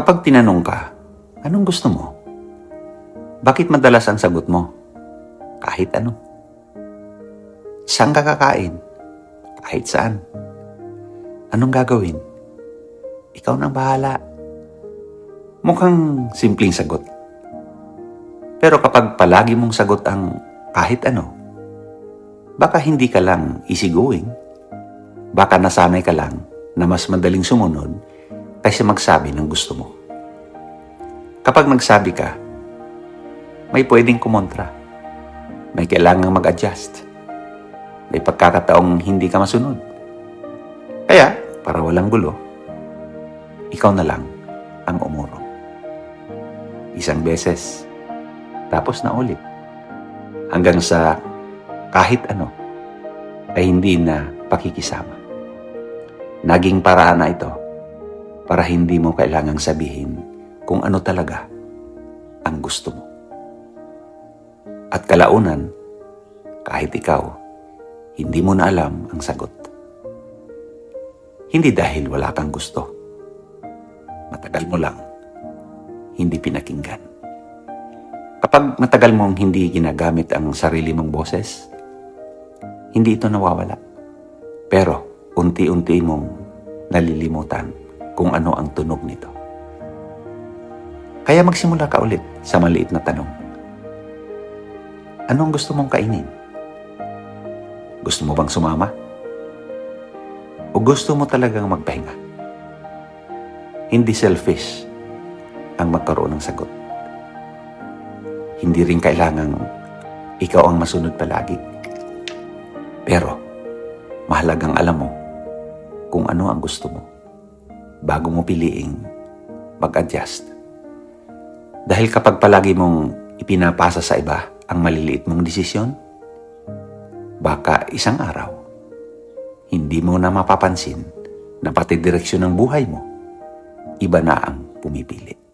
Kapag tinanong ka, anong gusto mo? Bakit madalas ang sagot mo? Kahit ano. Saan ka kakain? Kahit saan. Anong gagawin? Ikaw nang bahala. Mukhang simpleng sagot. Pero kapag palagi mong sagot ang kahit ano, baka hindi ka lang easygoing. Baka nasanay ka lang na mas madaling sumunod kaysa magsabi ng gusto mo. Kapag nagsabi ka, may pwedeng kumontra. May kailangang mag-adjust. May pagkakataong hindi ka masunod. Kaya, para walang gulo, ikaw na lang ang umurong. Isang beses, tapos na ulit. Hanggang sa kahit ano ay hindi na pakikisama. Naging paraan na ito para hindi mo kailangang sabihin kung ano talaga ang gusto mo. At kalaunan, kahit ikaw, hindi mo na alam ang sagot. Hindi dahil wala kang gusto. Matagal mo lang hindi pinakinggan. Kapag matagal mong hindi ginagamit ang sarili mong boses, hindi ito nawawala. Pero unti-unti mong nalilimutan kung ano ang tunog nito. Kaya magsimula ka ulit sa maliit na tanong. Anong gusto mong kainin? Gusto mo bang sumama? O gusto mo talagang magpahinga? Hindi selfish ang magkaroon ng sagot. Hindi rin kailangang ikaw ang masunod palagi. Pero mahalagang alam mo kung ano ang gusto mo bago mo piliing mag-adjust. Dahil kapag palagi mong ipinapasa sa iba ang maliliit mong desisyon, baka isang araw, hindi mo na mapapansin na pati direksyon ng buhay mo, iba na ang pumipili.